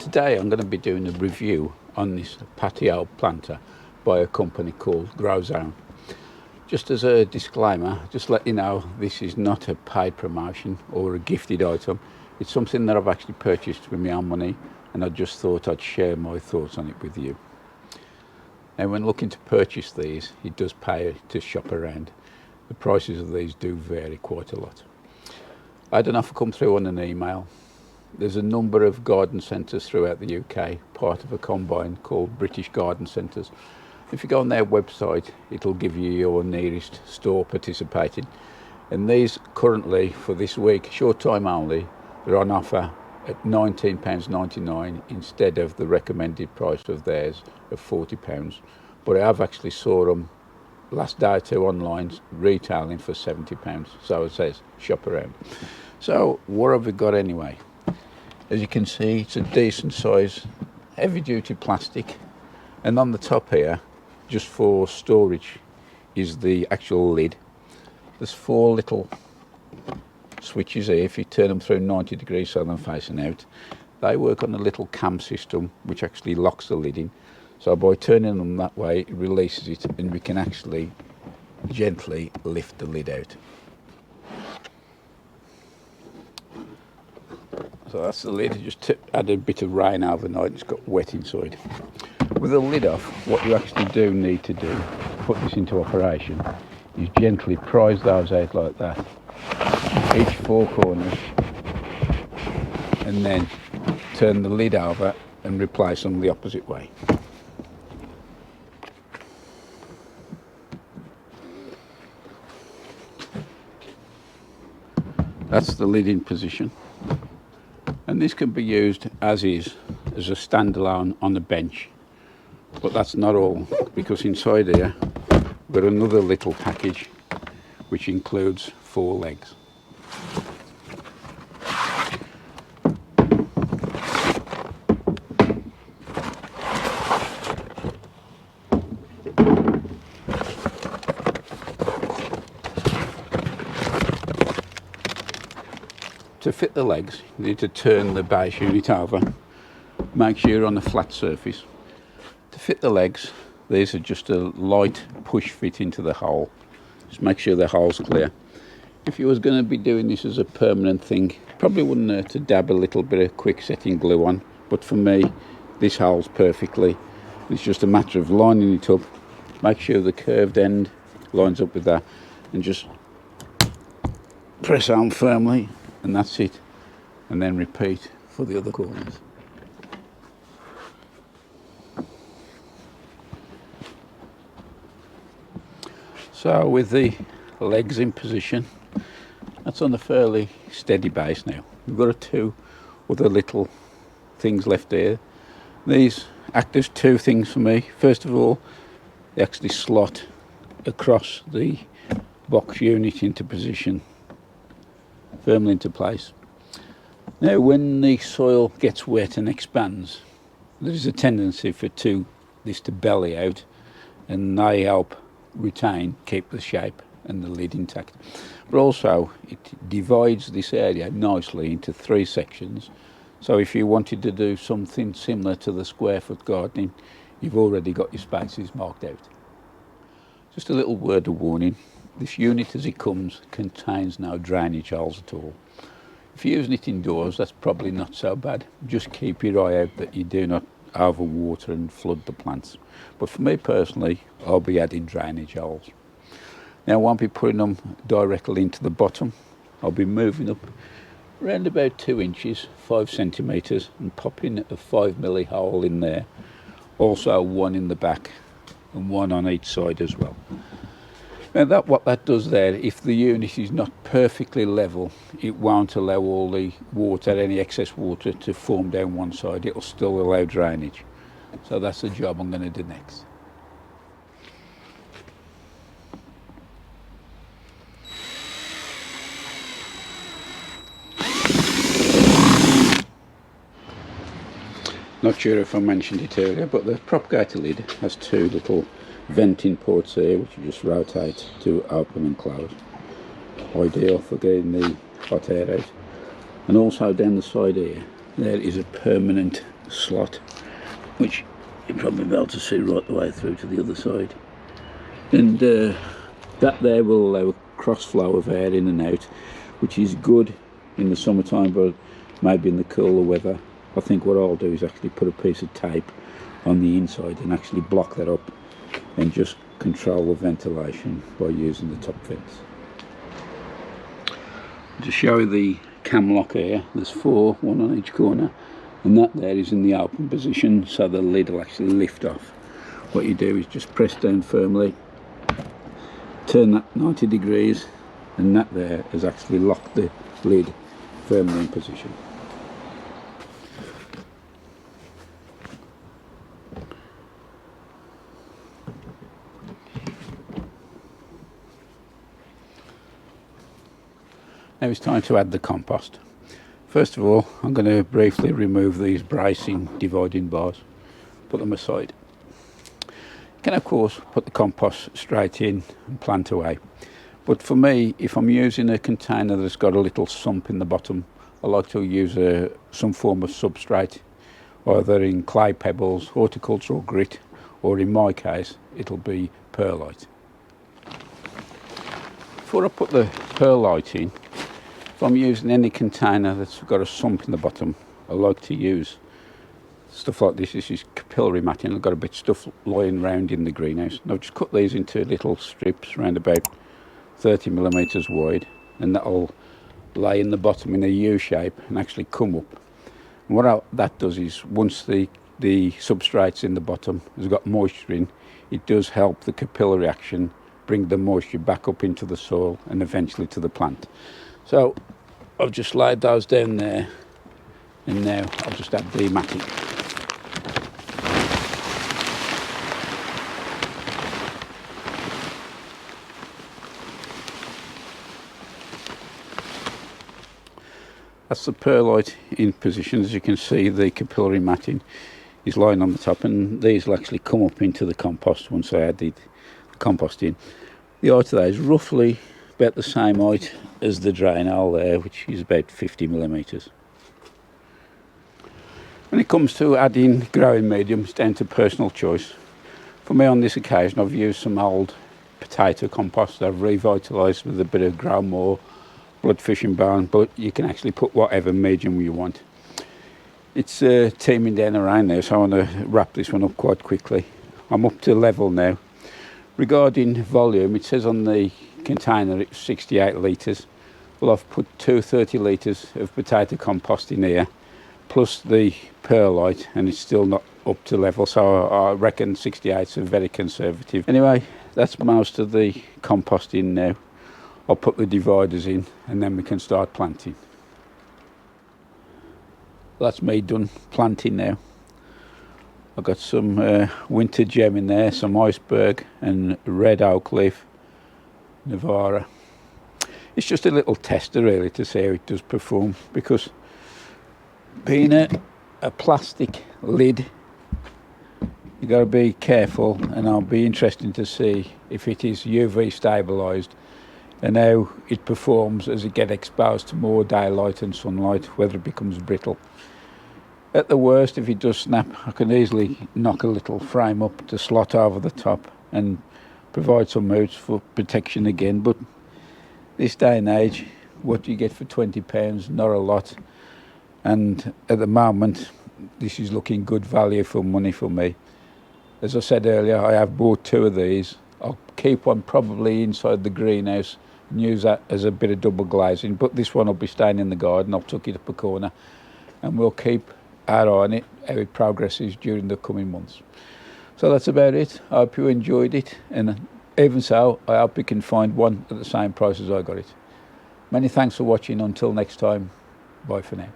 Today I'm going to be doing a review on this patio planter by a company called GROZONE. Just as a disclaimer, just let you know this is not a paid promotion or a gifted item. It's something that I've actually purchased with my own money, and I just thought I'd share my thoughts on it with you. Now, when looking to purchase these, it does pay to shop around. The prices of these do vary quite a lot. I had an offer come through on an email. There's a number of garden centres throughout the UK, part of a combine called British Garden Centres. If you go on their website, it'll give you your nearest store participating. And these currently, for this week, short time only, they're on offer at £19.99 instead of the recommended price of theirs of £40. But I have actually saw them last day or two online retailing for £70. So it says shop around. So what have we got anyway? As you can see, it's a decent size, heavy duty plastic, and on the top here, just for storage, is the actual lid. There's 4 little switches here. If you turn them through 90 degrees so they're facing out, they work on a little cam system which actually locks the lid in. So by turning them that way, it releases it, and we can actually gently lift the lid out. So that's the lid. Just had a bit of rain overnight, it's got wet inside. With the lid off, what you actually do need to do to put this into operation is gently prise those out like that, each 4 corners, and then turn the lid over and replace them the opposite way. That's the lid in position. And this can be used as is, as a standalone on the bench. But that's not all, because inside here we've got another little package which includes 4 legs. To fit the legs, you need to turn the base unit over, make sure you're on a flat surface. To fit the legs, these are just a light push fit into the hole. Just make sure the hole's clear. If you was going to be doing this as a permanent thing, probably wouldn't hurt to dab a little bit of quick setting glue on, but for me, this holds perfectly. It's just a matter of lining it up, make sure the curved end lines up with that, and just press on firmly. And that's it, and then repeat for the other corners. So with the legs in position, that's on a fairly steady base now. We've got 2 other little things left here. These act as 2 things for me. First of all, they actually slot across the box unit into position, firmly into place. Now, when the soil gets wet and expands, there is a tendency for this to belly out, and they help keep the shape and the lid intact. But also, it divides this area nicely into 3 sections. So if you wanted to do something similar to the square foot gardening, you've already got your spaces marked out. Just a little word of warning. This unit as it comes contains no drainage holes at all. If you're using it indoors, that's probably not so bad. Just keep your eye out that you do not overwater and flood the plants. But for me personally, I'll be adding drainage holes. Now I won't be putting them directly into the bottom. I'll be moving up around about 2 inches, 5 centimetres, and popping a 5mm hole in there. Also 1 in the back and 1 on each side as well. Now what that does there, if the unit is not perfectly level, it won't allow all the water, any excess water, to form down one side. It'll still allow drainage. So that's the job I'm going to do next. Not sure if I mentioned it earlier, but the propagator lid has 2 little venting ports here which you just rotate to open and close. Ideal for getting the hot air out. And also down the side here, there is a permanent slot, which you'll probably be able to see right the way through to the other side. And that there will allow a cross flow of air in and out, which is good in the summertime, but maybe in the cooler weather. I think what I'll do is actually put a piece of tape on the inside and actually block that up and just control the ventilation by using the top vents. To show you the cam lock here, there's 4, one on each corner, and that there is in the open position, so the lid will actually lift off. What you do is just press down firmly, turn that 90 degrees, and that there has actually locked the lid firmly in position. Now it's time to add the compost. First of all, I'm going to briefly remove these bracing dividing bars, put them aside. You can of course put the compost straight in and plant away, but for me, if I'm using a container that's got a little sump in the bottom, I like to use some form of substrate, either in clay pebbles, horticultural grit, or in my case it'll be perlite. Before I put the perlite in, if I'm using any container that's got a sump in the bottom, I like to use stuff like this. This is capillary matting. I've got a bit of stuff lying around in the greenhouse. And I've just cut these into little strips around about 30mm wide, and that'll lay in the bottom in a U shape and actually come up. And what that does is, once the substrate's in the bottom, has got moisture in, it does help the capillary action bring the moisture back up into the soil and eventually to the plant. So I've just laid those down there, and now I'll just add the matting. That's the perlite in position. As you can see, the capillary matting is lying on the top, and these will actually come up into the compost once I add the compost in. The height of that is roughly about the same height as the drain hole there, which is about 50mm. When it comes to adding growing medium, it's down to personal choice. For me on this occasion, I've used some old potato compost that I've revitalised with a bit of grow more, blood fishing bone, but you can actually put whatever medium you want. It's teeming down around now, so I want to wrap this one up quite quickly. I'm up to level now. Regarding volume, it says on the container it's 68 litres. Well, I've put 230 litres of potato compost in here, plus the perlite, and it's still not up to level, so I reckon 68 is very conservative. Anyway, that's most of the compost in now. I'll put the dividers in and then we can start planting. That's me done planting now. I've got some winter gem in there, some iceberg and red oak leaf, Navara. It's just a little tester really to see how it does perform, because being a plastic lid, you got to be careful, and I'll be interested to see if it is UV stabilised and how it performs as it gets exposed to more daylight and sunlight, whether it becomes brittle. At the worst, if it does snap, I can easily knock a little frame up to slot over the top and provide some moods for protection again. But this day and age, what you get for £20, not a lot. And at the moment, this is looking good value for money for me. As I said earlier, I have bought 2 of these. I'll keep one probably inside the greenhouse and use that as a bit of double glazing, but this one will be staying in the garden. I'll tuck it up a corner and we'll keep our eye on it, how it progresses during the coming months. So that's about it. I hope you enjoyed it, and even so, I hope you can find one at the same price as I got it. Many thanks for watching. Until next time, bye for now.